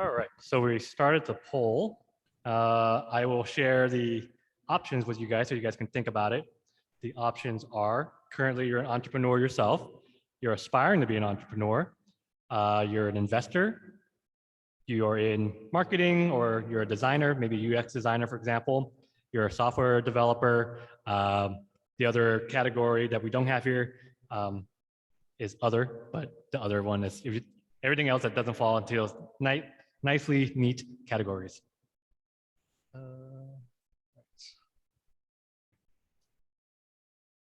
All right, so we started the poll. I will share the options with you guys so you guys can think about it. The options are currently you're an entrepreneur yourself, you're aspiring to be an entrepreneur, you're an investor, you're in marketing, or you're a designer, maybe UX designer, for example, you're a software developer. The other category that we don't have here is other, but the other one is everything else that doesn't fall into those nicely neat categories.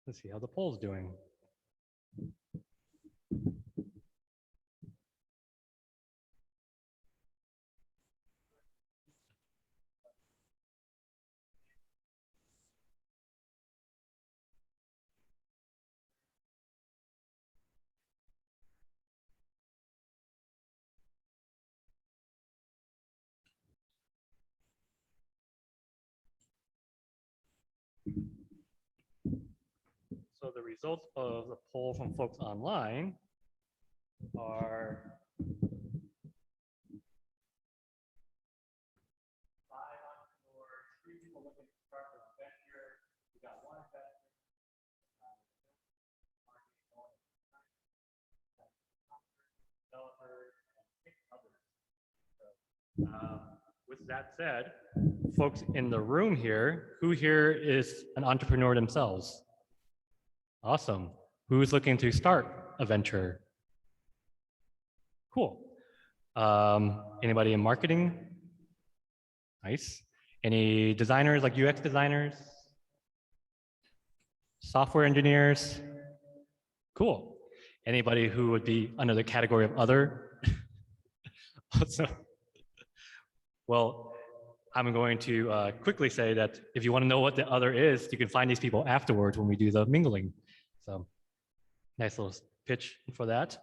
Let's see how the poll's doing. So the results of the poll from folks online are 5 entrepreneurs, 3 people looking to start their own venture. We got 1 investor, developers, and 6 others. So, with that said, folks in the room here, who here is an entrepreneur themselves? Awesome. Who's looking to start a venture? Cool. Anybody in marketing? Nice. Any designers, like UX designers? Software engineers? Cool. Anybody who would be under the category of other? Also, well, I'm going to quickly say that if you want to know what the other is, you can find these people afterwards when we do the mingling. So nice little pitch for that.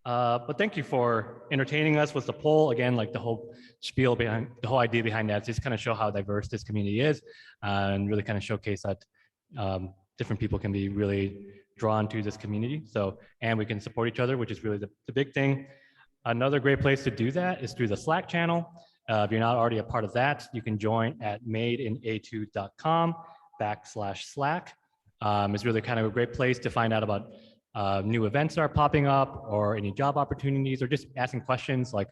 But thank you for entertaining us with the poll. Again, like the whole spiel behind, the whole idea behind that is just kind of show how diverse this community is and really kind of showcase that different people can be really drawn to this community. So, and we can support each other, which is really the big thing. Another great place to do that is through the Slack channel. If you're not already a part of that, you can join at madeina2.com/Slack. It's really kind of a great place to find out about new events that are popping up or any job opportunities or just asking questions like,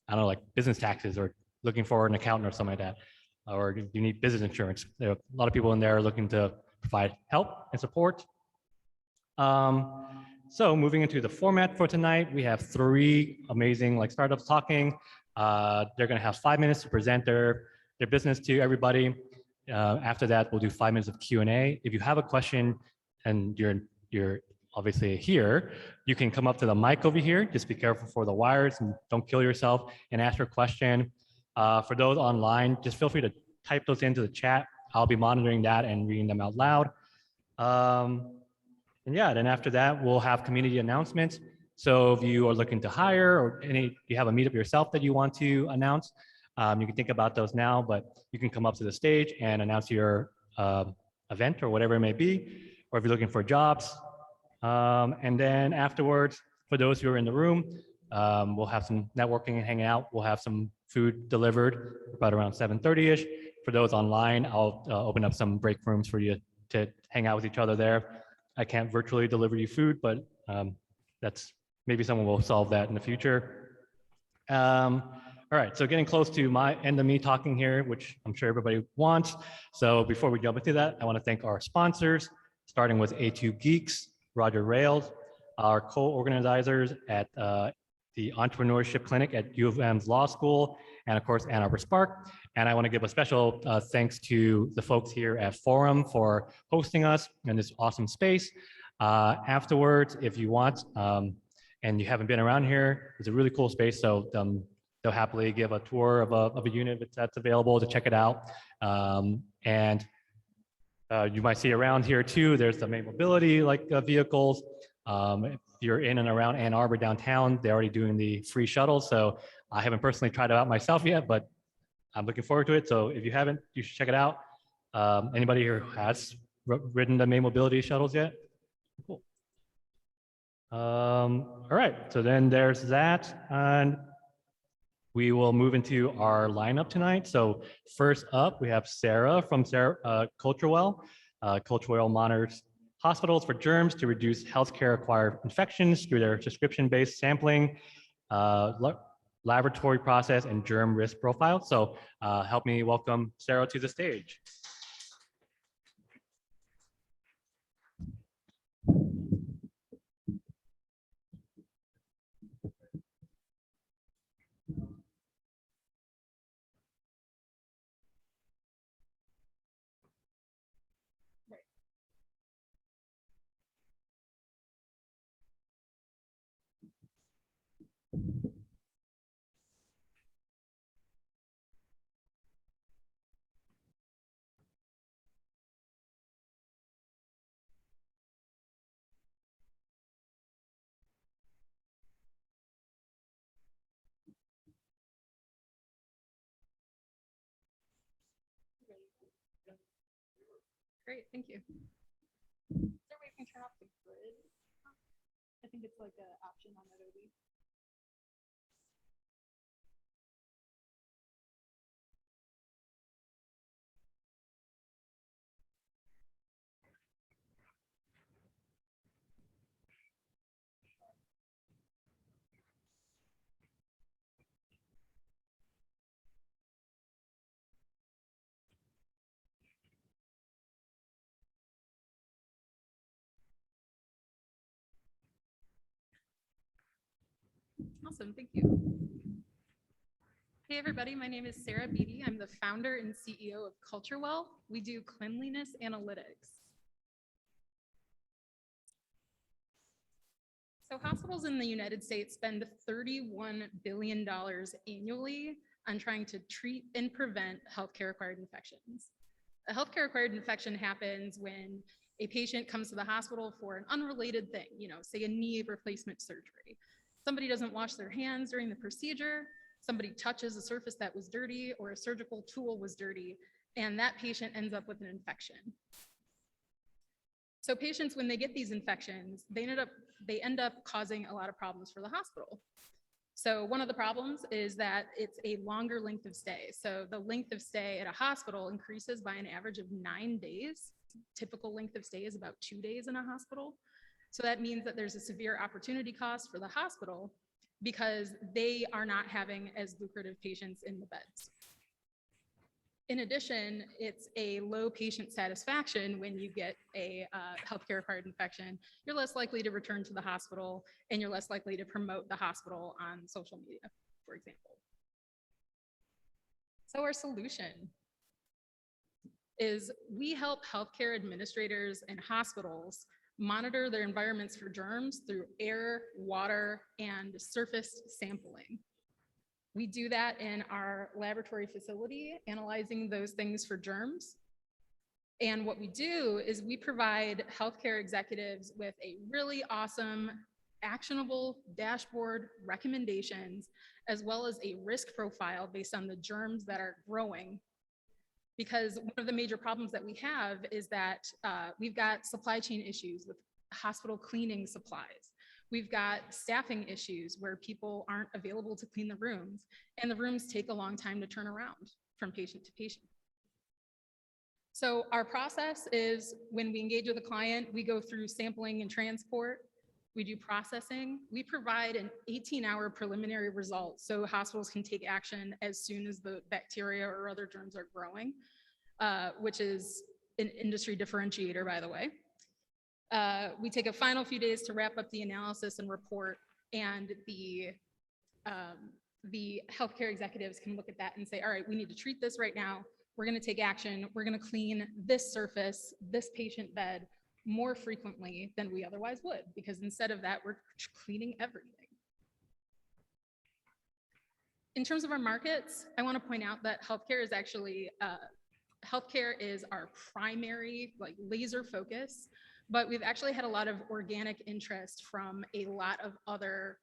I don't know, like business taxes or looking for an accountant or something like that. Or do you need business insurance? There are a lot of people in there looking to provide help and support. So moving into the format for tonight, we have 3 amazing like startups talking. They're going to have 5 minutes to present their business to everybody. After that, we'll do 5 minutes of Q&A. If you have a question and you're obviously here, you can come up to the mic over here. Just be careful for the wires and don't kill yourself and ask your question. For those online, just feel free to type those into the chat. I'll be monitoring that and reading them out loud. And yeah, then after that, we'll have community announcements. So if you are looking to hire or you have a meetup yourself that you want to announce, you can think about those now, but you can come up to the stage and announce your event or whatever it may be, or if you're looking for jobs. And then afterwards, for those who are in the room, we'll have some networking and hanging out. We'll have some food delivered about around 7:30-ish. For those online, I'll open up some break rooms for you to hang out with each other there. I can't virtually deliver you food, but that's maybe someone will solve that in the future. All right, so getting close to my end of me talking here, which I'm sure everybody wants. So before we jump into that, I want to thank our sponsors, starting with A2 Geeks, Roger Rails, our co-organizers at the Entrepreneurship Clinic at U of M's Law School, and of course, Ann Arbor Spark. And I want to give a special thanks to the folks here at Forum for hosting us in this awesome space. Afterwards, if you want, and you haven't been around here, it's a really cool space. So they'll happily give a tour of a unit that's available to check it out. And you might see around here too, there's the main mobility like vehicles. If you're in and around Ann Arbor downtown, they're already doing the free shuttle. So I haven't personally tried it out myself yet, but I'm looking forward to it. So if you haven't, you should check it out. Anybody here has ridden the main mobility shuttles yet? Cool. All right, so then there's that. And We will move into our lineup tonight. So first up, we have Sarah from Culturewell. Culturewell monitors hospitals for germs to reduce healthcare-acquired infections through their subscription-based sampling, laboratory process, and germ risk profile. So help me welcome Sarah to the stage. Great, thank you. Is there a way we can turn off the grid? I think it's like an option on Adobe. Awesome, thank you. Hey everybody, my name is Sarah Beatty. I'm the founder and CEO of Culturewell. We do cleanliness analytics. So hospitals in the United States spend $31 billion annually on trying to treat and prevent healthcare-acquired infections. A healthcare-acquired infection happens when a patient comes to the hospital for an unrelated thing, say a knee replacement surgery. Somebody doesn't wash their hands during the procedure, somebody touches a surface that was dirty or a surgical tool was dirty, and that patient ends up with an infection. So patients, when they get these infections, they end up causing a lot of problems for the hospital. So one of the problems is that it's a longer length of stay. So the length of stay at a hospital increases by an average of 9 days. Typical length of stay is about 2 days in a hospital. So that means that there's a severe opportunity cost for the hospital because they are not having as lucrative patients in the beds. In addition, it's a low patient satisfaction when you get a healthcare-acquired infection. You're less likely to return to the hospital, and you're less likely to promote the hospital on social media, for example. So our solution is we help healthcare administrators and hospitals monitor their environments for germs through air, water, and surface sampling. We do that in our laboratory facility, analyzing those things for germs. And what we do is we provide healthcare executives with a really awesome, actionable dashboard recommendations, as well as a risk profile based on the germs that are growing. Because one of the major problems that we have is that we've got supply chain issues with hospital cleaning supplies. We've got staffing issues where people aren't available to clean the rooms, and the rooms take a long time to turn around from patient to patient. So our process is when we engage with a client, we go through sampling and transport. We do processing. We provide an 18-hour preliminary result so hospitals can take action as soon as the bacteria or other germs are growing, which is an industry differentiator, by the way. We take a final few days to wrap up the analysis and report, and the healthcare executives can look at that and say, all right, we need to treat this right now. We're going to take action. We're going to clean this surface, this patient bed more frequently than we otherwise would, because instead of that, we're cleaning everything. In terms of our markets, I want to point out that healthcare is actually, healthcare is our primary laser focus, but we've actually had a lot of organic interest from a lot of other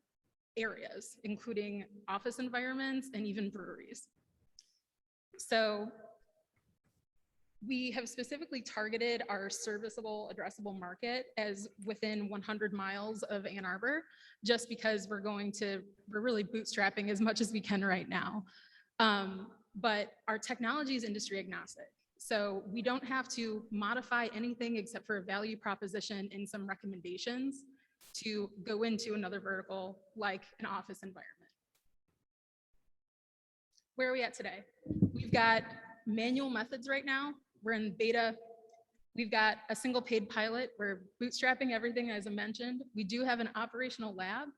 areas, including office environments and even breweries. So We have specifically targeted our serviceable addressable market as within 100 miles of Ann Arbor, just because we're really bootstrapping as much as we can right now. But our technology is industry agnostic. So we don't have to modify anything except for a value proposition and some recommendations to go into another vertical like an office environment. Where are we at today? We've got manual methods right now. We're in beta. We've got a single paid pilot. We're bootstrapping everything, as I mentioned. We do have an operational lab,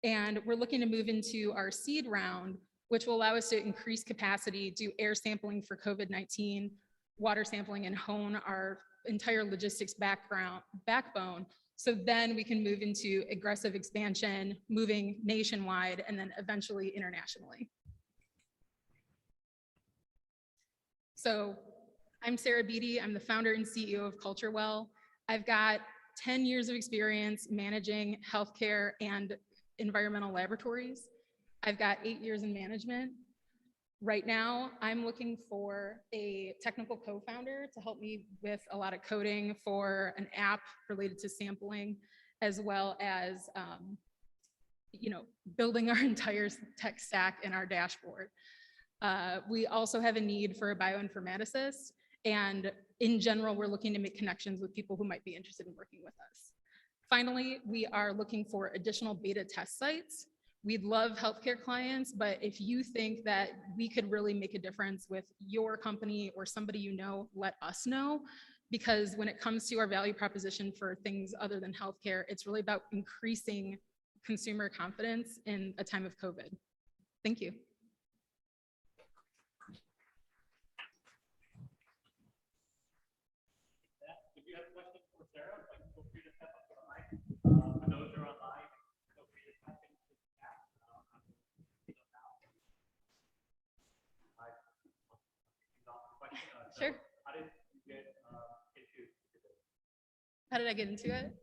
and we're looking to move into our seed round, which will allow us to increase capacity, do air sampling for COVID-19, water sampling, and hone our entire logistics backbone. So then we can move into aggressive expansion, moving nationwide, and then eventually internationally. So I'm Sarah Beatty. I'm the founder and CEO of Culturewell. I've got 10 years of experience managing healthcare and environmental laboratories. I've got 8 years in management. Right now, I'm looking for a technical co-founder to help me with a lot of coding for an app related to sampling, as well as building our entire tech stack in our dashboard. We also have a need for a bioinformaticist, and in general, we're looking to make connections with people who might be interested in working with us. Finally, we are looking for additional beta test sites. We'd love healthcare clients, but if you think that we could really make a difference with your company or somebody you know, let us know. Because when it comes to our value proposition for things other than healthcare, it's really about increasing consumer confidence in a time of COVID. Thank you. If you have questions for Sarah, feel free to step up to the mic. For those who are online, feel free to type into the chat. Sure. How did you get into it? How did I get into it?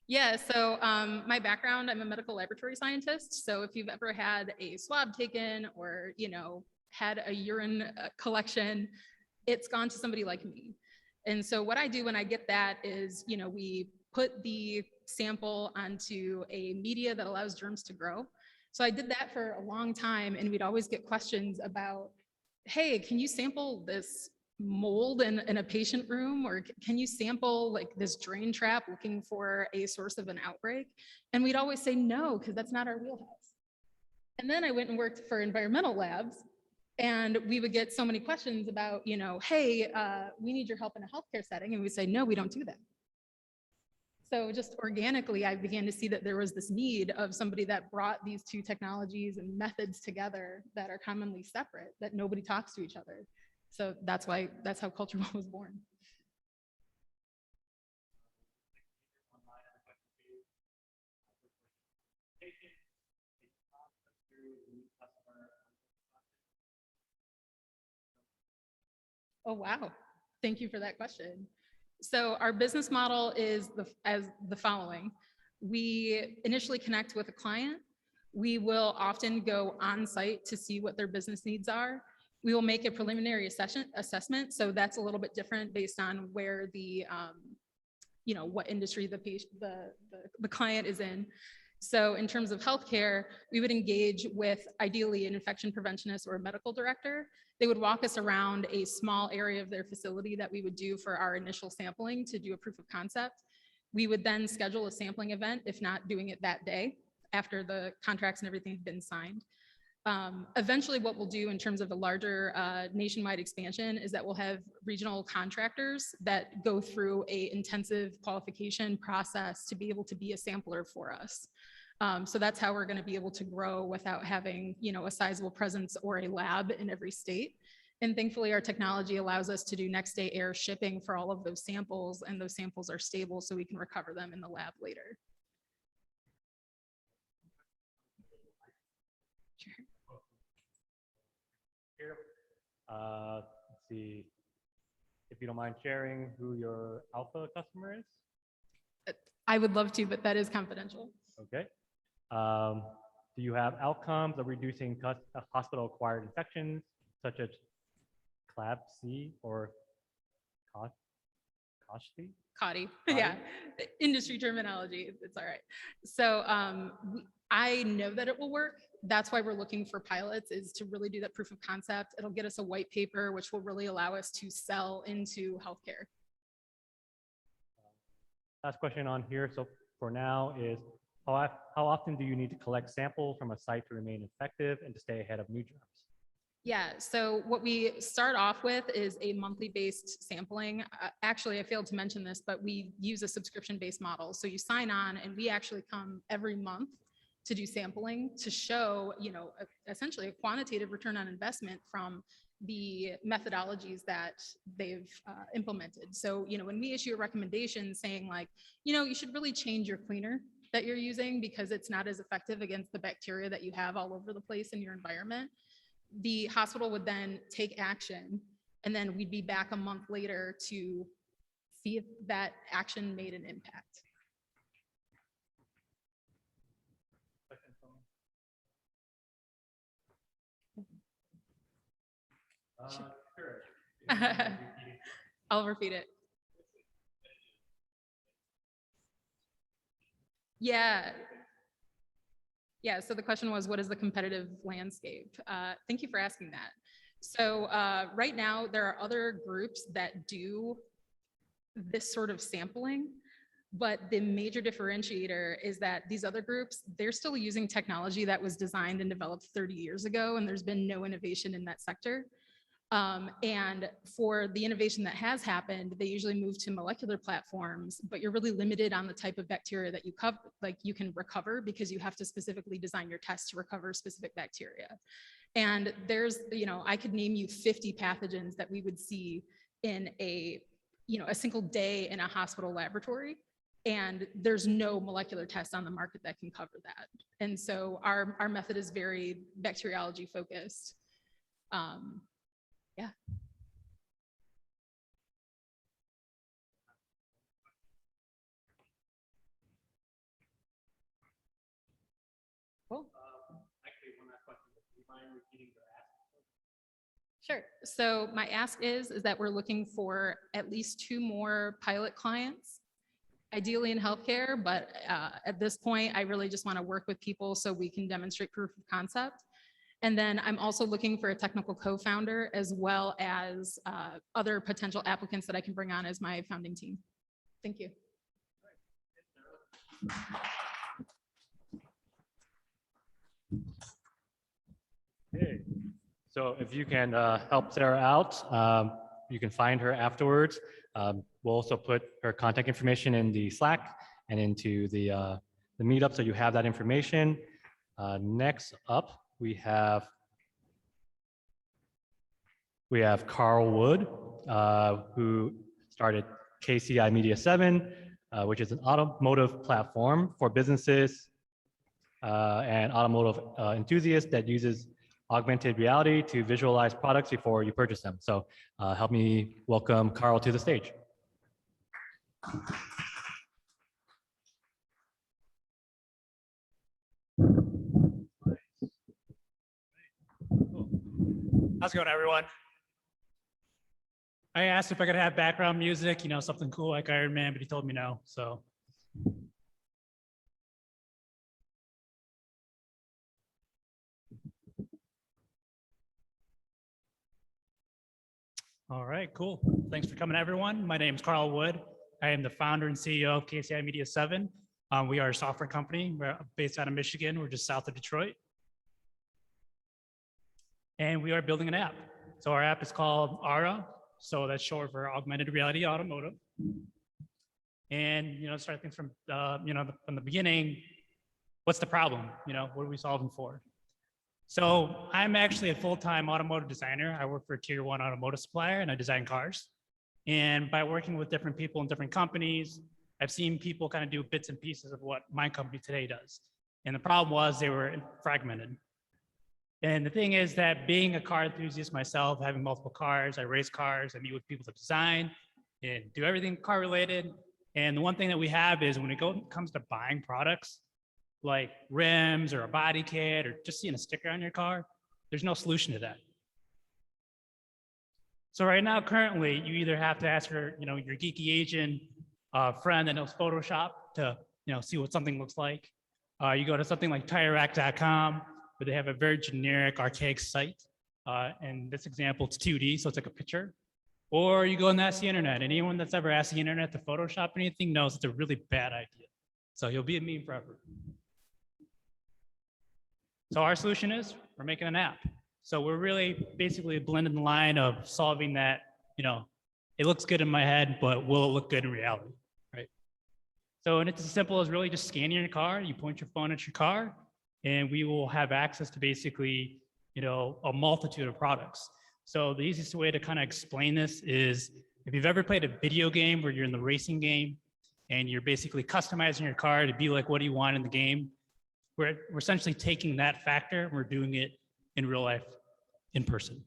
Yeah, so my background, I'm a medical laboratory scientist. So if you've ever had a swab taken or, had a urine collection, it's gone to somebody like me. And so what I do when I get that is, we put the sample onto a media that allows germs to grow. So I did that for a long time, and we'd always get questions about, hey, can you sample this mold in a patient room, or can you sample like this drain trap looking for a source of an outbreak? And we'd always say no, because that's not our wheelhouse. And then I went and worked for environmental labs, and we would get so many questions about, hey, we need your help in a healthcare setting, and we'd say, no, we don't do that. So just organically, I began to see that there was this need of somebody that brought these two technologies and methods together that are commonly separate, that nobody talks to each other. So that's how Culturewell was born. Oh, wow. Thank you for that question. So our business model is the following. We initially connect with a client. We will often go on site to see what their business needs are. We will make a preliminary assessment. So that's a little bit different based on where the, what industry the client is in. So in terms of healthcare, we would engage with ideally an infection preventionist or a medical director. They would walk us around a small area of their facility that we would do for our initial sampling to do a proof of concept. We would then schedule a sampling event, if not doing it that day, after the contracts and everything had been signed. Eventually, what we'll do in terms of a larger nationwide expansion is that we'll have regional contractors that go through an intensive qualification process to be able to be a sampler for us. So that's how we're going to be able to grow without having, a sizable presence or a lab in every state. And thankfully, our technology allows us to do next day air shipping for all of those samples, and those samples are stable so we can recover them in the lab later. Sure. Here, let's see, if you don't mind sharing who your alpha customer is. I would love to, but that is confidential. Okay. Do you have outcomes of reducing hospital-acquired infections, such as CLABC or Koshti? Coddy, yeah, industry terminology, it's all right. So I know that it will work. That's why we're looking for pilots, is to really do that proof of concept. It'll get us a white paper, which will really allow us to sell into healthcare. Last question on here. So for now is, how often do you need to collect samples from a site to remain effective and to stay ahead of new germs? Yeah, so what we start off with is a monthly based sampling. Actually, I failed to mention this, but we use a subscription based model. So you sign on and we actually come every month to do sampling to show, essentially a quantitative return on investment from the methodologies that they've implemented. So, when we issue a recommendation saying like, you should really change your cleaner that you're using because it's not as effective against the bacteria that you have all over the place in your environment, the hospital would then take action, and then we'd be back a month later to see if that action made an impact. Sure. I'll repeat it. Yeah. Yeah, so the question was, what is the competitive landscape? Thank you for asking that. So right now, there are other groups that do this sort of sampling, but the major differentiator is that these other groups, they're still using technology that was designed and developed 30 years ago, and there's been no innovation in that sector. And for the innovation that has happened, they usually move to molecular platforms, but you're really limited on the type of bacteria that you can recover, because you have to specifically design your test to recover specific bacteria. And there's, I could name you 50 pathogens that we would see in a single day in a hospital laboratory. And there's no molecular test on the market that can cover that. And so our method is very bacteriology focused. Yeah. Cool. Actually, one last question. Do you mind repeating your ask? Sure. So my ask is that we're looking for at least 2 more pilot clients, ideally in healthcare, but at this point, I really just want to work with people so we can demonstrate proof of concept. And then I'm also looking for a technical co-founder, as well as other potential applicants that I can bring on as my founding team. Thank you. Okay. So if you can help Sarah out, you can find her afterwards. We'll also put her contact information in the Slack and into the meetup, so you have that information. Next up, we have Karl Wood, who started KCI MEDIA7, which is an automotive platform for businesses and automotive enthusiasts that uses augmented reality to visualize products before you purchase them. So help me welcome Karl to the stage. How's it going, everyone? I asked if I could have background music, something cool like Iron Man, but he told me no, so. All right, cool. Thanks for coming, everyone. My name is Karl Wood. I am the founder and CEO of KCI MEDIA7. We are a software company. We're based out of Michigan. We're just south of Detroit. And we are building an app. So our app is called Arbor. So that's short for augmented reality automotive. And, start things from, from the beginning, what's the problem? What are we solving for? So I'm actually a full-time automotive designer. I work for a tier 1 automotive supplier and I design cars. And by working with different people in different companies, I've seen people kind of do bits and pieces of what my company today does. And the problem was they were fragmented. And the thing is that being a car enthusiast myself, having multiple cars, I race cars, I meet with people that design and do everything car related. And the one thing that we have is when it comes to buying products like rims or a body kit or just seeing a sticker on your car, there's no solution to that. So right now, currently, you either have to ask your, your geeky Asian friend that knows Photoshop to, see what something looks like. You go to something like TireRack.com, where they have a very generic, archaic site. In this example, it's 2D, so it's like a picture. Or you go and ask the internet. Anyone that's ever asked the internet to Photoshop anything knows it's a really bad idea. So you'll be a meme forever. So our solution is we're making an app. So we're really basically blending the line of solving that, it looks good in my head, but will it look good in reality, right? So, and it's as simple as really just scanning your car. You point your phone at your car, and we will have access to basically, a multitude of products. So the easiest way to kind of explain this is if you've ever played a video game where you're in the racing game and you're basically customizing your car to be like what do you want in the game, we're essentially taking that factor and we're doing it in real life, in person.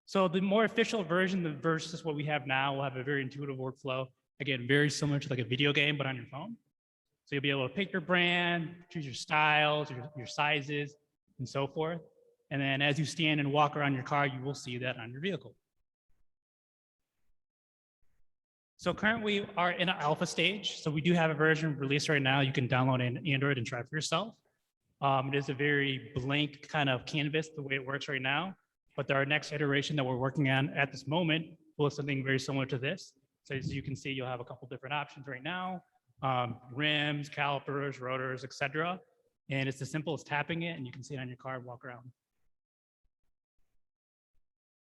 So the more official version versus what we have now will have a very intuitive workflow. Again, very similar to like a video game, but on your phone. So you'll be able to pick your brand, choose your styles, your sizes, and so forth. And then as you stand and walk around your car, you will see that on your vehicle. So currently we are in an alpha stage. So we do have a version released right now. You can download an Android and try for yourself. It is a very blank kind of canvas the way it works right now. But our next iteration that we're working on at this moment will look something very similar to this. So as you can see, you'll have a couple different options right now. Rims, calipers, rotors, etc. And it's as simple as tapping it and you can see it on your car and walk around.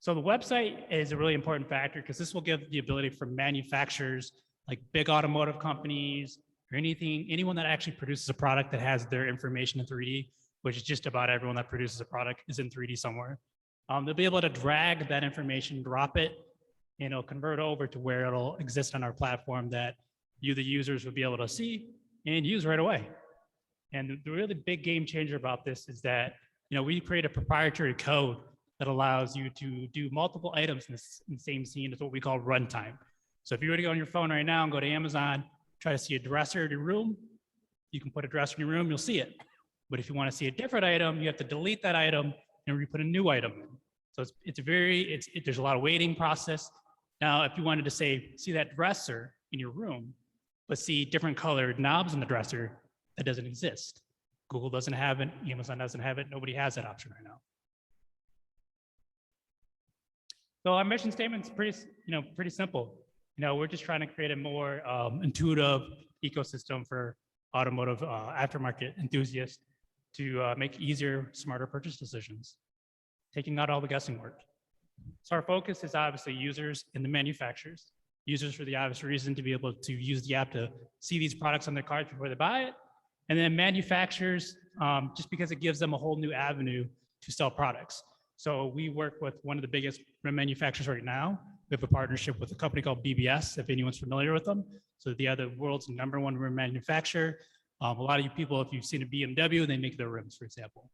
So the website is a really important factor because this will give the ability for manufacturers like big automotive companies or anyone that actually produces a product that has their information in 3D, which is just about everyone that produces a product is in 3D somewhere. They'll be able to drag that information, drop it, and it'll convert over to where it'll exist on our platform that you, the users, will be able to see and use right away. And the really big game changer about this is that we create a proprietary code that allows you to do multiple items in the same scene. It's what we call runtime. So if you were to go on your phone right now and go to Amazon, try to see a dresser in your room, you can put a dresser in your room, you'll see it. But if you want to see a different item, you have to delete that item and re-put a new item in. So there's a lot of waiting process. Now, if you wanted to see that dresser in your room, but see different colored knobs in the dresser, that doesn't exist. Google doesn't have it, Amazon doesn't have it, nobody has that option right now. So our mission statement is pretty simple. We're just trying to create a more intuitive ecosystem for automotive aftermarket enthusiasts to make easier, smarter purchase decisions, taking out all the guessing work. So our focus is obviously users and the manufacturers. Users for the obvious reason to be able to use the app to see these products on their cars before they buy it. And then manufacturers, just because it gives them a whole new avenue to sell products. So we work with one of the biggest rim manufacturers right now. We have a partnership with a company called BBS, if anyone's familiar with them. So they are the world's #1 rim manufacturer. A lot of you people, if you've seen a BMW, they make their rims, for example.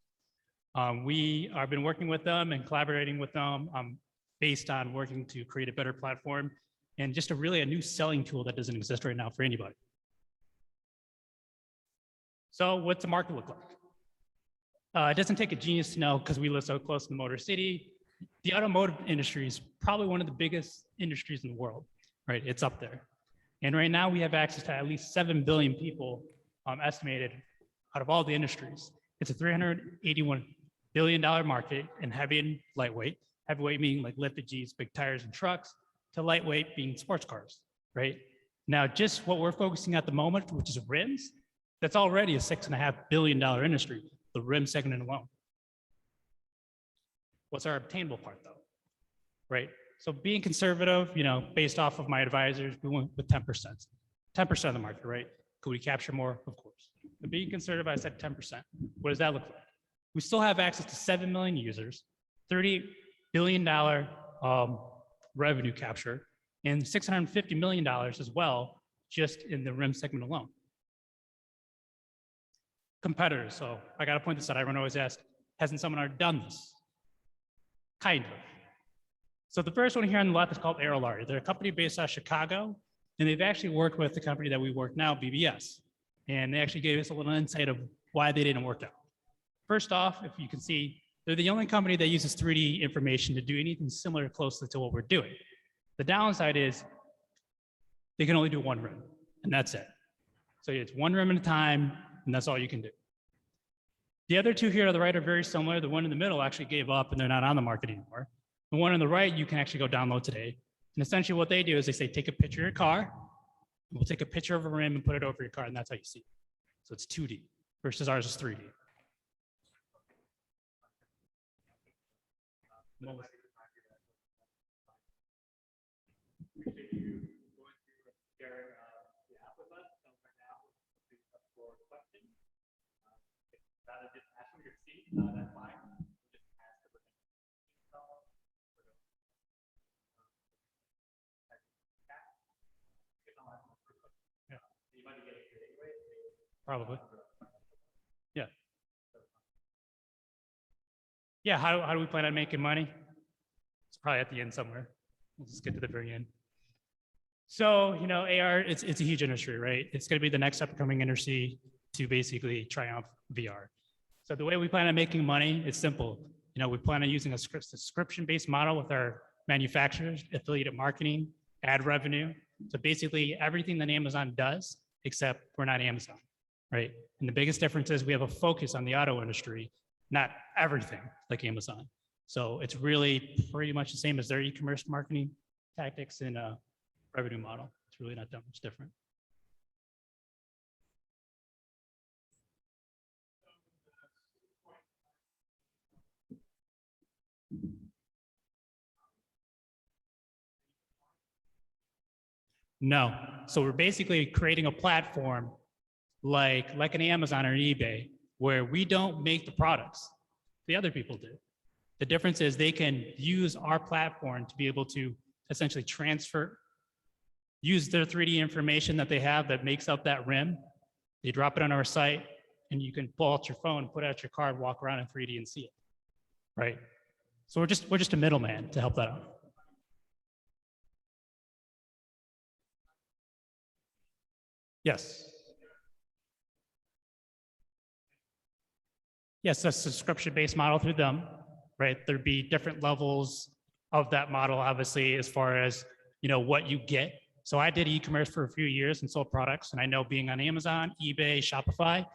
We have been working with them and collaborating with them based on working to create a better platform and just a new selling tool that doesn't exist right now for anybody. So what's the market look like? It doesn't take a genius to know because we live so close to the Motor City. The automotive industry is probably one of the biggest industries in the world, right? It's up there. And right now we have access to at least 7 billion people estimated out of all the industries. It's a $381 billion market in heavy and lightweight. Heavyweight meaning like lifted Gs, big tires and trucks, to lightweight being sports cars, right? Now, just what we're focusing at the moment, which is rims, that's already a $6.5 billion industry, the rim segment alone. What's our obtainable part though, right? So being conservative, based off of my advisors, we went with 10%. 10% of the market, right? Could we capture more? Of course. But being conservative, I said 10%. What does that look like? We still have access to 7 million users, $30 billion revenue capture, and $650 million as well, just in the rim segment alone. Competitors, so I got to point this out. Everyone always asks, hasn't someone already done this? Kind of. So the first one here on the left is called Aerolari. They're a company based out of Chicago, and they've actually worked with the company that we work now, BBS. And they actually gave us a little insight of why they didn't work out. First off, if you can see, They're the only company that uses 3D information to do anything similar closely to what we're doing. The downside is they can only do one room, and that's it. So it's one room at a time, and that's all you can do. The other two here to the right are very similar. The one in the middle actually gave up, and they're not on the market anymore. The one on the right, you can actually go download today. And essentially what they do is they say, take a picture of your car, we'll take a picture of a rim and put it over your car, and that's how you see it. So it's 2D versus ours is 3D. Probably. Yeah. Yeah, how do we plan on making money? It's probably at the end somewhere. We'll just get to the very end. So, you know, AR, it's a huge industry, right? It's going to be the next upcoming industry to basically triumph VR. So the way we plan on making money, it's simple. You know, we plan on using a subscription-based model with our manufacturers, affiliated marketing, ad revenue. So basically everything that Amazon does, except we're not Amazon, right? And the biggest difference is we have a focus on the auto industry, not everything like Amazon. So it's really pretty much the same as their e-commerce marketing tactics and revenue model. It's really not that much different. No. So we're basically creating a platform like an Amazon or an eBay where we don't make the products. The other people do. The difference is they can use our platform to be able to essentially use their 3D information that they have that makes up that rim. They drop it on our site and you can pull out your phone, put out your card, walk around in 3D and see it, right? So we're just a middleman to help that out. Yes. Yes, a subscription-based model through them, right? There'd be different levels of that model, obviously, as far as, you know, what you get. So I did e-commerce for a few years and sold products, and I know being on Amazon, eBay, Shopify,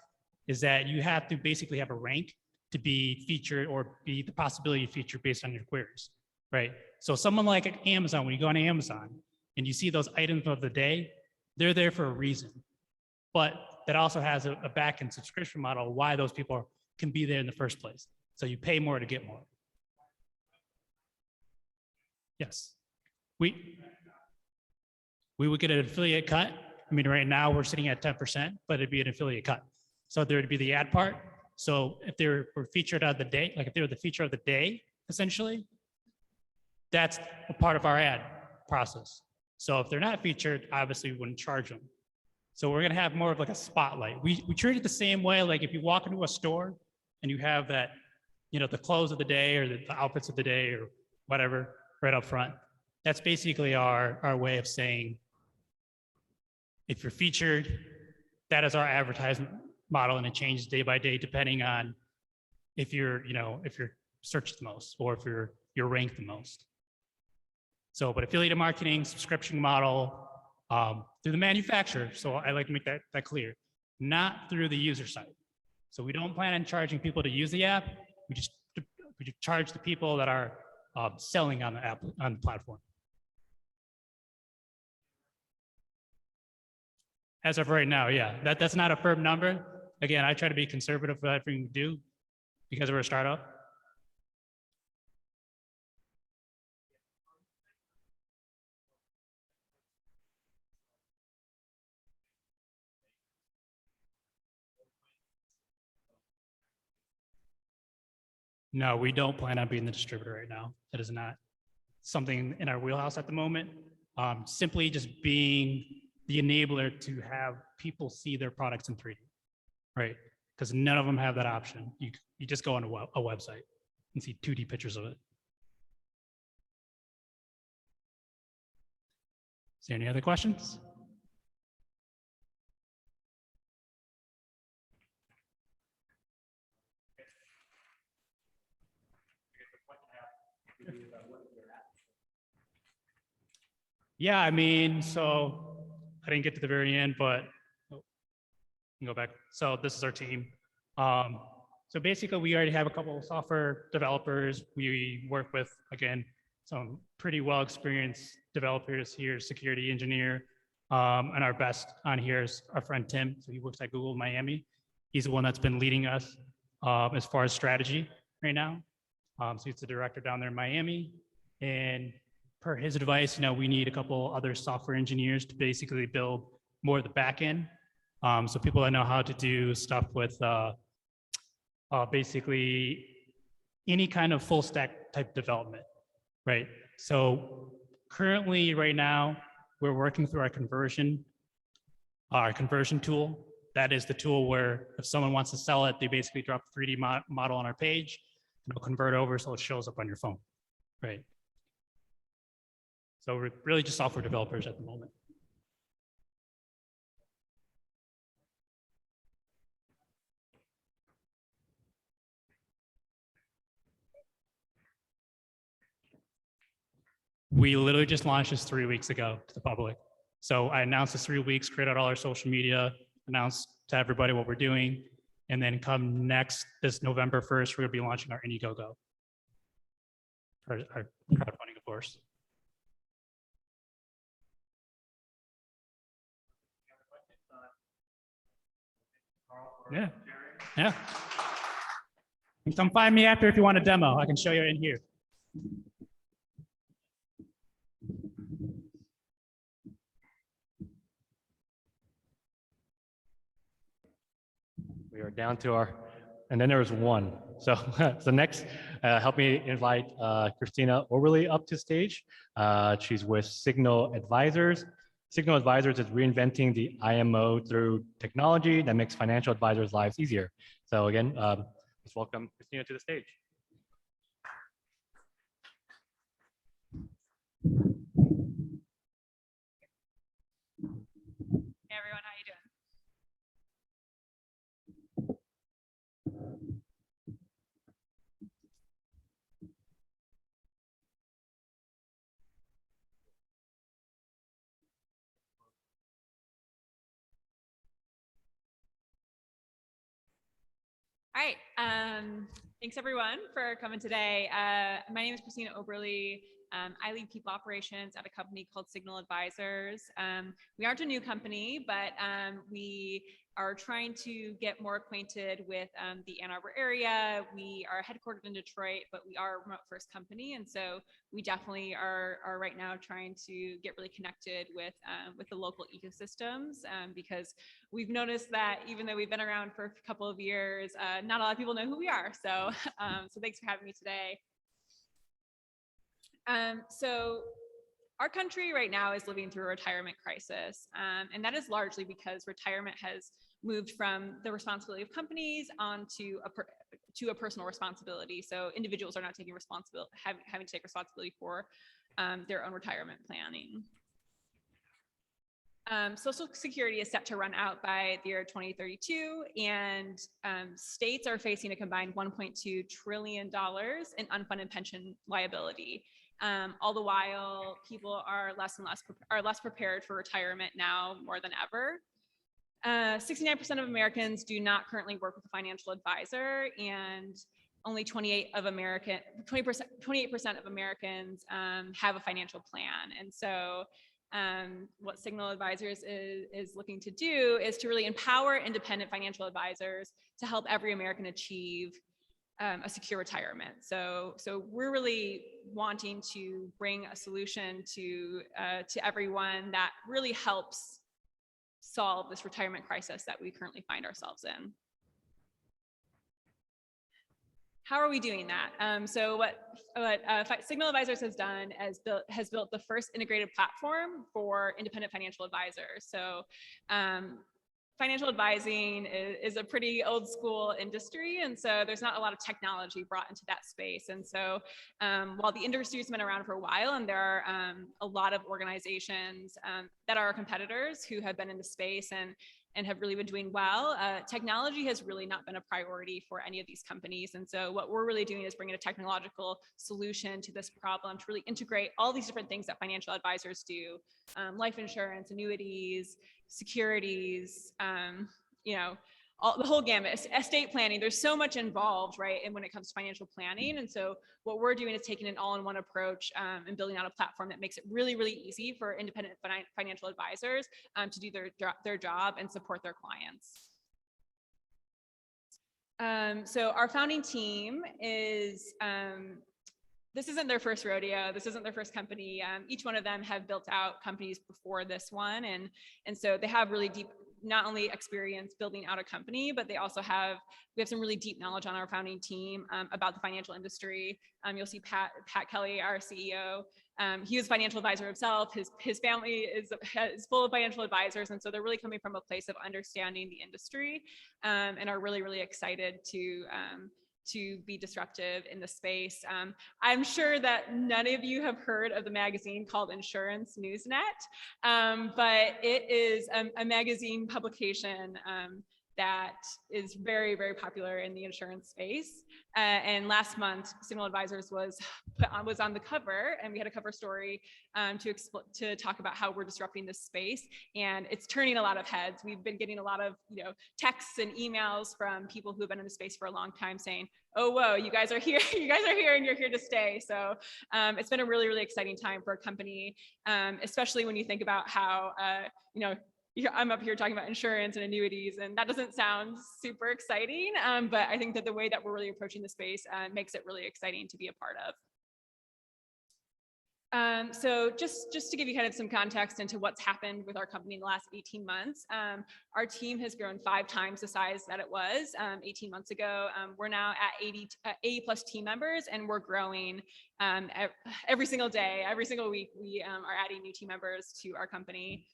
is that you have to basically have a rank to be featured or be the possibility of featured based on your queries, right? So someone like Amazon, when you go on Amazon and you see those items of the day, they're there for a reason. But that also has a back-end subscription model why those people can be there in the first place. So you pay more to get more. Yes. We would get an affiliate cut. I mean, right now we're sitting at 10%, but it'd be an affiliate cut. So there would be the ad part. So if they were featured of the day, like if they were the feature of the day, essentially, that's a part of our ad process. So if they're not featured, obviously we wouldn't charge them. So we're gonna have more of like a spotlight. We treat it the same way, like if you walk into a store and you have that, you know, the clothes of the day or the outfits of the day or whatever right up front. That's basically our way of saying, if you're featured, that is our advertisement model, and it changes day by day depending on if you're searched the most or if you're ranked the most. So, but affiliate marketing, subscription model, through the manufacturer. So I like to make that clear, not through the user side. So we don't plan on charging people to use the app. We just charge the people that are selling on the app, on the platform. As of right now, yeah, that's not a firm number. Again, I try to be conservative with everything we do because we're a startup. No, we don't plan on being the distributor right now. That is not something in our wheelhouse at the moment. Simply just being the enabler to have people see their products in 3D, right? Because none of them have that option. You just go on a website and see 2D pictures of it. Is there any other questions? Yeah, I mean, so I didn't get to the very end, but go back. So this is our team. So basically, we already have a couple of software developers. We work with, again, some pretty well experienced developers here, security engineer, and our best on here is our friend Tim. So he works at Google Miami. He's the one that's been leading us as far as strategy right now. So he's the director down there in Miami. And per his advice, we need a couple other software engineers to basically build more of the back end. So people that know how to do stuff with basically any kind of full stack type development, right? So currently right now, we're working through our conversion tool. That is the tool where if someone wants to sell it, they basically drop a 3D model on our page, and it'll convert over so it shows up on your phone, right? So we're really just software developers at the moment. We literally just launched this 3 weeks ago to the public. So I announced this 3 weeks, created all our social media, announced to everybody what we're doing. And then come this November 1st, we're gonna be launching our Indiegogo, our crowdfunding, of course. Yeah, yeah. You can come find me after if you want a demo. I can show you in here. We are down to and then there was one. So, so next, help me invite Kristina Oberly up to stage. She's with Signal Advisors. Signal Advisors is reinventing the IMO through technology that makes financial advisors' lives easier. So again, let's welcome Kristina to the stage. Hey everyone, how you doing? All right, thanks everyone for coming today. My name is Kristina Oberly. I lead people operations at a company called Signal Advisors. We aren't a new company, but we are trying to get more acquainted with the Ann Arbor area. We are headquartered in Detroit, but we are a remote first company. And so we definitely are right now trying to get really connected with the local ecosystems because we've noticed that even though we've been around for a couple of years, not a lot of people know who we are. So, so thanks for having me today. So our country right now is living through a retirement crisis, and that is largely because retirement has moved from the responsibility of companies onto a personal responsibility. So individuals are not taking responsibility, having to take responsibility for their own retirement planning. Social Security is set to run out by the year 2032, and states are facing a combined $1.2 trillion in unfunded pension liability. All the while, people are less prepared for retirement now more than ever. 69% of Americans do not currently work with a financial advisor, and only 28% of Americans have a financial plan. And so what Signal Advisors is looking to do is to really empower independent financial advisors to help every American achieve a secure retirement. So we're really wanting to bring a solution to everyone that really helps solve this retirement crisis that we currently find ourselves in. How are we doing that? So what Signal Advisors has done has built the first integrated platform for independent financial advisors. So financial advising is a pretty old school industry, and so there's not a lot of technology brought into that space. And so while the industry has been around for a while, and there are a lot of organizations that are our competitors who have been in the space and have really been doing well. Technology has really not been a priority for any of these companies. And so what we're really doing is bringing a technological solution to this problem to really integrate all these different things that financial advisors do, life insurance, annuities, securities, you know, the whole gamut, estate planning. There's so much involved, right? And when it comes to financial planning. And so what we're doing is taking an all-in-one approach and building out a platform that makes it really, really easy for independent financial advisors to do their job and support their clients. So our founding team is, this isn't their first rodeo. This isn't their first company. Each one of them have built out companies before this one. And so they have really deep, not only experience building out a company, but we have some really deep knowledge on our founding team about the financial industry. You'll see Pat Kelly, our CEO. He was a financial advisor himself. His family is full of financial advisors. And so they're really coming from a place of understanding the industry and are really, really excited to be disruptive in the space. I'm sure that none of you have heard of the magazine called Insurance Newsnet, but it is a magazine publication that is very, very popular in the insurance space. And last month, Signal Advisors was on the cover, and we had a cover story to talk about how we're disrupting this space, and it's turning a lot of heads. We've been getting a lot of texts and emails from people who have been in the space for a long time saying, "Oh, whoa, you guys are here! You guys are here, and you're here to stay." So it's been a really, really exciting time for a company, especially when you think about how I'm up here talking about insurance and annuities, and that doesn't sound super exciting, but I think that the way that we're really approaching the space makes it really exciting to be a part of. So just to give you kind of some context into what's happened with our company in the last 18 months, our team has grown 5 times the size that it was 18 months ago. We're now at 80 plus team members, and we're growing every single day. Every single week, we are adding new team members to our company.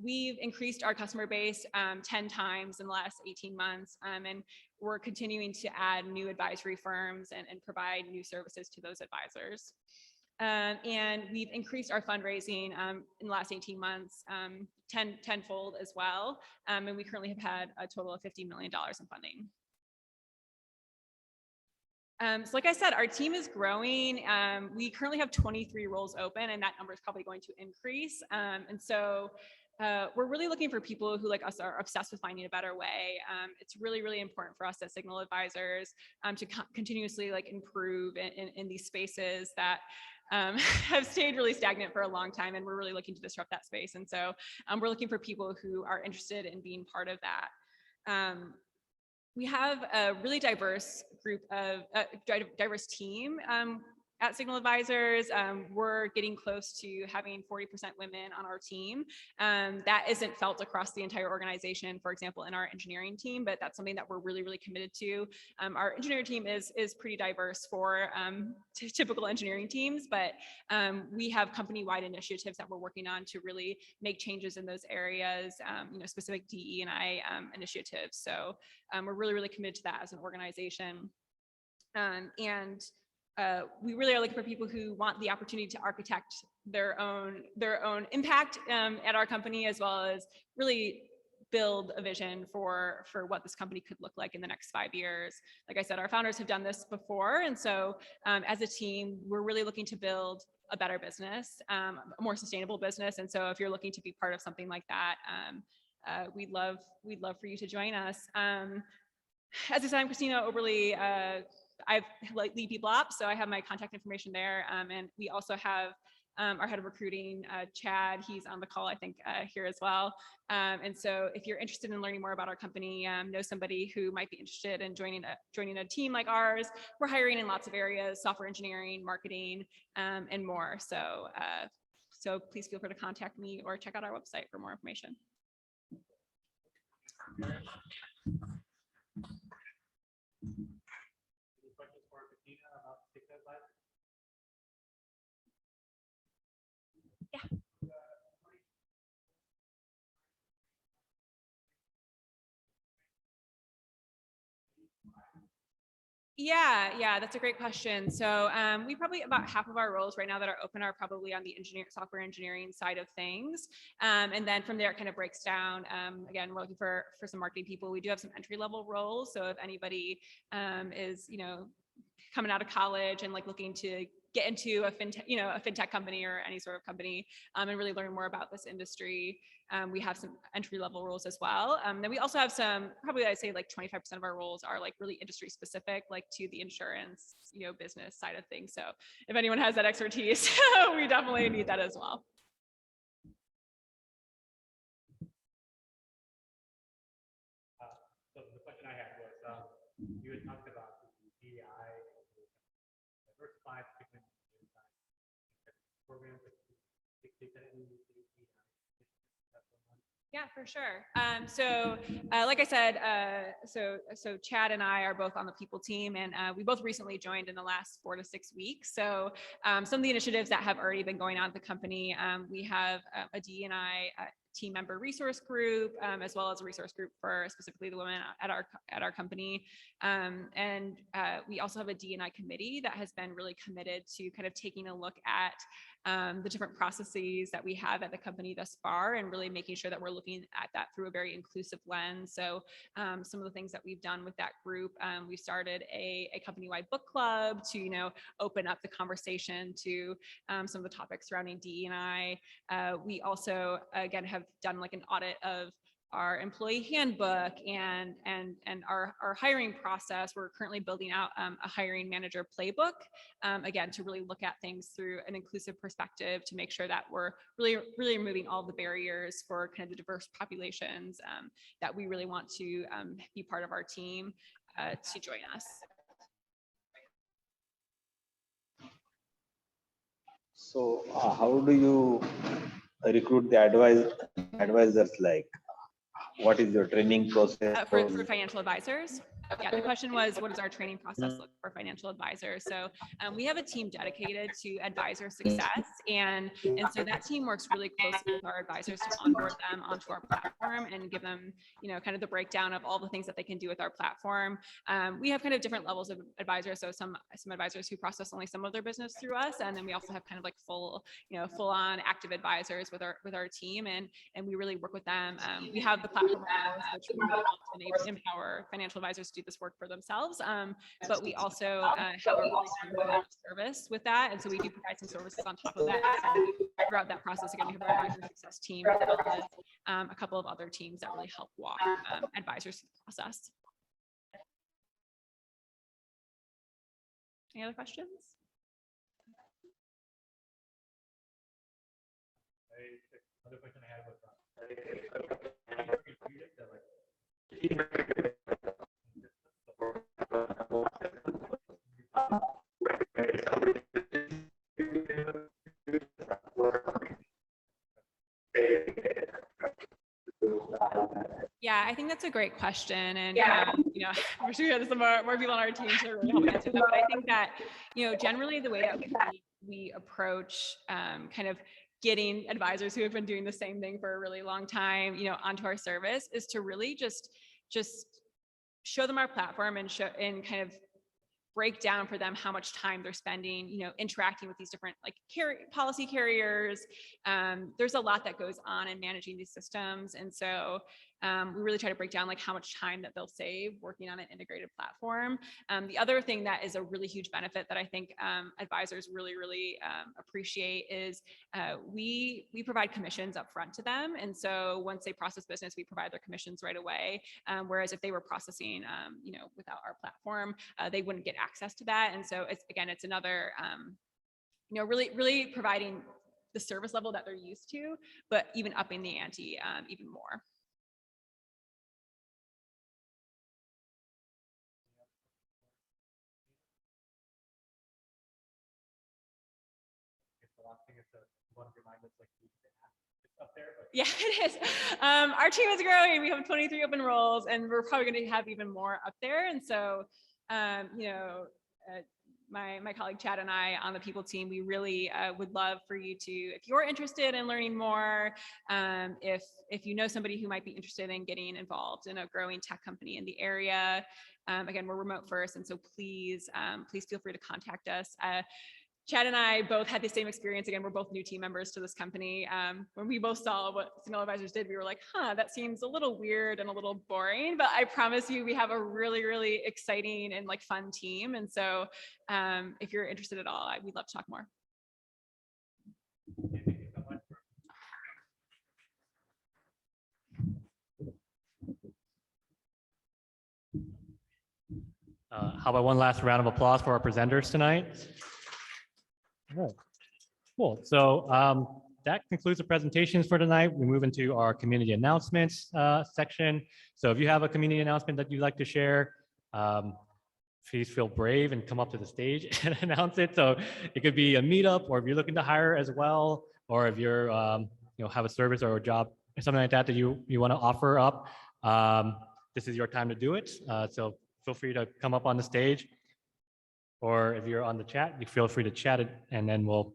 We've increased our customer base 10 times in the last 18 months, and we're continuing to add new advisory firms and provide new services to those advisors. And we've increased our fundraising in the last 18 months tenfold as well, and we currently have had a total of $50 million in funding. So like I said, our team is growing. We currently have 23 roles open, and that number is probably going to increase. And so we're really looking for people who, like us, are obsessed with finding a better way. It's really, really important for us as Signal Advisors to continuously improve in these spaces that have stayed really stagnant for a long time, and we're really looking to disrupt that space. And so we're looking for people who are interested in being part of that. We have a really diverse group of diverse team at Signal Advisors. We're getting close to having 40% women on our team. That isn't felt across the entire organization, for example, in our engineering team, but that's something that we're really, really committed to. Our engineering team is pretty diverse for typical engineering teams, but we have company-wide initiatives that we're working on to really make changes in those areas, specific DE&I initiatives. So we're really, really committed to that as an organization. We really are looking for people who want the opportunity to architect their own impact at our company, as well as really build a vision for what this company could look like in the next 5 years. Like I said, our founders have done this before, and so as a team, we're really looking to build a better business, a more sustainable business. And so if you're looking to be part of something like that, we'd love for you to join us. As I said, I'm Kristina Oberly. I lead people ops, so I have my contact information there. And we also have our head of recruiting, Chad. He's on the call, I think, here as well. And so if you're interested in learning more about our company, know somebody who might be interested in joining a team like ours, we're hiring in lots of areas: software engineering, marketing, and more. So please feel free to contact me or check out our website for more information. Yeah, that's a great question. So we probably about half of our roles right now that are open are probably on the software engineering side of things. And then from there, it kind of breaks down. Again, we're looking for some marketing people. We do have some entry level roles. So if anybody is, coming out of college and like looking to get into a fintech company or any sort of company and really learn more about this industry. We have some entry level roles as well. Then we also have some, probably I'd say like 25% of our roles are like really industry specific, like to the insurance, business side of things. So if anyone has that expertise, we definitely need that as well. So the question I had was, you had talked about the DEI, diversified different programs. Yeah, for sure. So like I said, so Chad and I are both on the people team, and we both recently joined in the last 4 to 6 weeks. So some of the initiatives that have already been going on at the company, we have a D&I team member resource group, as well as a resource group for specifically the women at our company. And we also have a D&I committee that has been really committed to kind of taking a look at the different processes that we have at the company thus far, and really making sure that we're looking at that through a very inclusive lens. So some of the things that we've done with that group, we started a company-wide book club to open up the conversation to some of the topics surrounding DE&I. We also again have done like an audit of our employee handbook and our hiring process. We're currently building out a hiring manager playbook, again, to really look at things through an inclusive perspective, to make sure that we're really removing all the barriers for kind of the diverse populations that we really want to be part of our team to join us. So how do you recruit the advisors? Like, what is your training process for financial advisors? Yeah, the question was, what does our training process look for financial advisors? So we have a team dedicated to advisor success, and so that team works really closely with our advisors to onboard them onto our platform and give them, kind of the breakdown of all the things that they can do with our platform. We have kind of different levels of advisors. So some advisors who process only some of their business through us, and then we also have kind of like full on active advisors with our team, and we really work with them. We have the platform, which we really want to empower financial advisors to do this work for themselves. But we also have a really strong service with that. And so we do provide some services on top of that. And throughout that process, again, we have our advisor success team, as well as a couple of other teams that really help walk advisors through the process. Any other questions? Another question I had was, Yeah, I think that's a great question. And, I'm sure there's some more people on our team to really help answer that. But I think that, generally the way that we approach kind of getting advisors who have been doing the same thing for a really long time, onto our service is to really just show them our platform and kind of break down for them how much time they're spending, interacting with these different like policy carriers. There's a lot that goes on in managing these systems. And so we really try to break down like how much time that they'll save working on an integrated platform. The other thing that is a really huge benefit that I think advisors really appreciate is we provide commissions up front to them. And so once they process business, we provide their commissions right away. Whereas if they were processing, without our platform, they wouldn't get access to that. And so it's another, really providing the service level that they're used to, but even upping the ante even more. Yeah, it is. Our team is growing. We have 23 open roles, and we're probably going to have even more up there. And so, my colleague Chad and I on the people team, we really would love for you to, if you're interested in learning more, if you know somebody who might be interested in getting involved in a growing tech company in the area. Again, we're remote first, and so please feel free to contact us. Chad and I both had the same experience. Again, we're both new team members to this company. When we both saw what Signal Advisors did, we were like, that seems a little weird and a little boring, but I promise you, we have a really, really exciting and like fun team. And so if you're interested at all, we'd love to talk more. How about one last round of applause for our presenters tonight? All right. Cool. So that concludes the presentations for tonight. We move into our community announcements section. So if you have a community announcement that you'd like to share, please feel brave and come up to the stage and announce it. So it could be a meetup, or if you're looking to hire as well, or if you're have a service or a job or something like that that you want to offer up, this is your time to do it. So feel free to come up on the stage. Or if you're on the chat, you feel free to chat it, and then we'll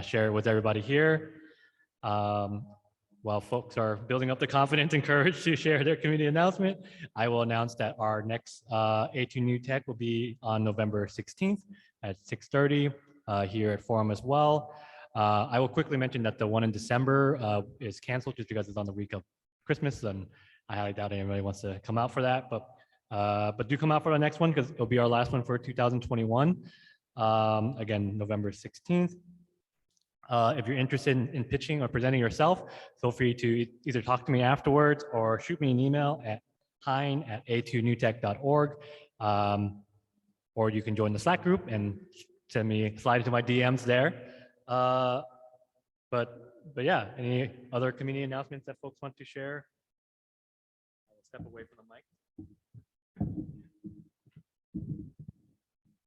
share it with everybody here. While folks are building up the confidence and courage to share their community announcement, I will announce that our next A2NewTech will be on November 16th at 6:30 here at Forum as well. I will quickly mention that the one in December is canceled just because it's on the week of Christmas, and I highly doubt anybody wants to come out for that. But do come out for the next one, because it'll be our last one for 2021. Again, November 16th. If you're interested in pitching or presenting yourself, feel free to either talk to me afterwards or shoot me an email at hein@a2newtech.org. Or you can join the Slack group and slide into my DMs there. But yeah, any other community announcements that folks want to share? I'll step away from the mic.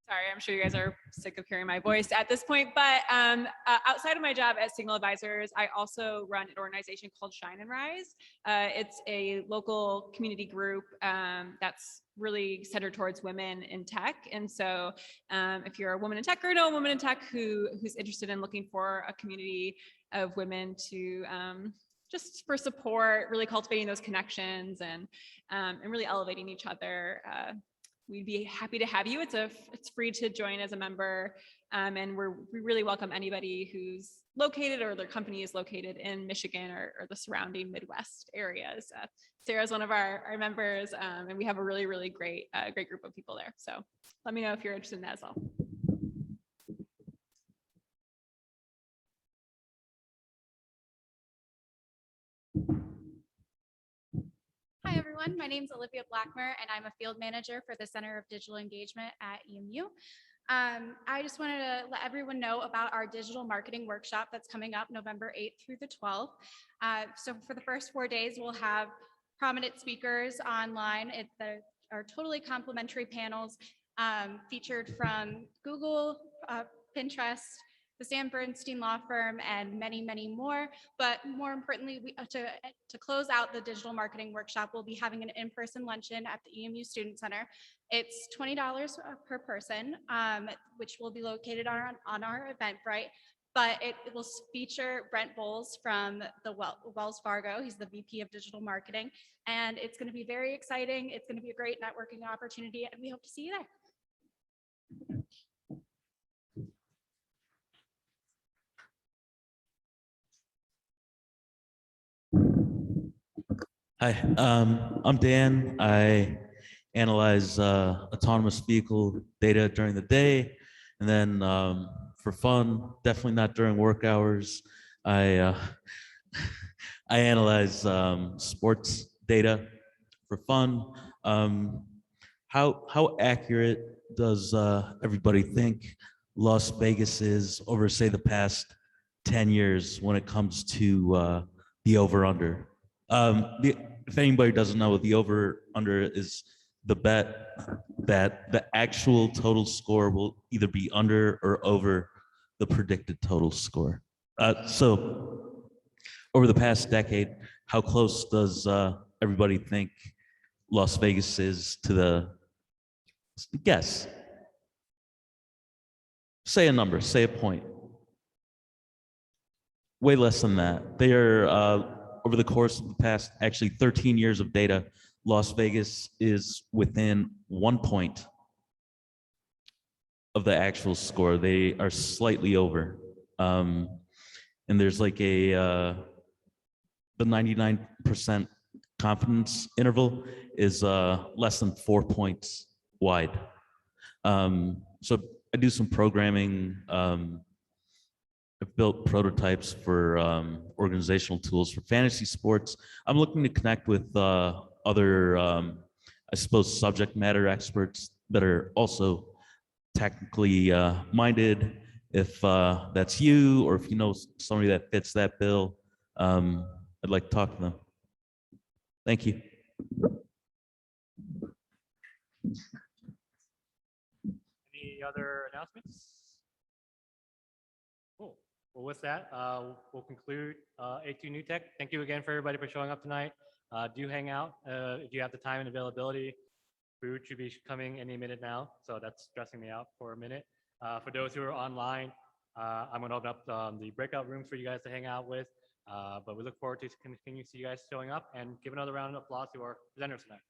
Sorry, I'm sure you guys are sick of hearing my voice at this point, but outside of my job at Signal Advisors, I also run an organization called Shine and Rise. It's a local community group that's really centered towards women in tech. And so if you're a woman in tech or know a woman in tech who's interested in looking for a community of women to just for support, really cultivating those connections and really elevating each other, we'd be happy to have you. It's free to join as a member, and we really welcome anybody who's located or their company is located in Michigan or the surrounding Midwest areas. Sarah's one of our members, and we have a really, really great group of people there. So let me know if you're interested in that as well. Hi, everyone. My name is Olivia Blackmer, and I'm a field manager for the Center of Digital Engagement at EMU. I just wanted to let everyone know about our digital marketing workshop that's coming up November 8th through the 12th. So for the first 4 days, we'll have prominent speakers online. There are totally complimentary panels featured from Google, Pinterest, the Sam Bernstein Law Firm, and many, many more. But more importantly, to close out the digital marketing workshop, we'll be having an in-person luncheon at the EMU Student Center. It's $20 per person, which will be located on our Eventbrite. But it will feature Brent Bowles from the Wells Fargo. He's the VP of Digital Marketing. And it's going to be very exciting. It's going to be a great networking opportunity, and we hope to see you there. Hi, I'm Dan. I analyze autonomous vehicle data during the day, and then for fun, definitely not during work hours, I analyze sports data for fun. How accurate does everybody think Las Vegas is over, say, the past 10 years when it comes to the over-under? If anybody doesn't know, the over-under is the bet that the actual total score will either be under or over the predicted total score. So over the past decade, how close does everybody think Las Vegas is to the guess? Say a number, say a point. Way less than that. They are, over the course of the past, actually 13 years of data, Las Vegas is within 1 point of the actual score. They are slightly over. And there's like the 99% confidence interval is less than 4 points wide. So I do some programming. I've built prototypes for organizational tools for fantasy sports. I'm looking to connect with other, I suppose, subject matter experts that are also technically minded. If that's you, or if you know somebody that fits that bill, I'd like to talk to them. Thank you. Any other announcements? Cool. Well, with that, we'll conclude A2NewTech. Thank you again for everybody for showing up tonight. Do hang out if you have the time and availability. Food should be coming any minute now, so that's stressing me out for a minute. For those who are online, I'm going to open up the breakout rooms for you guys to hang out with. But we look forward to continue to see you guys showing up, and give another round of applause to our presenters tonight.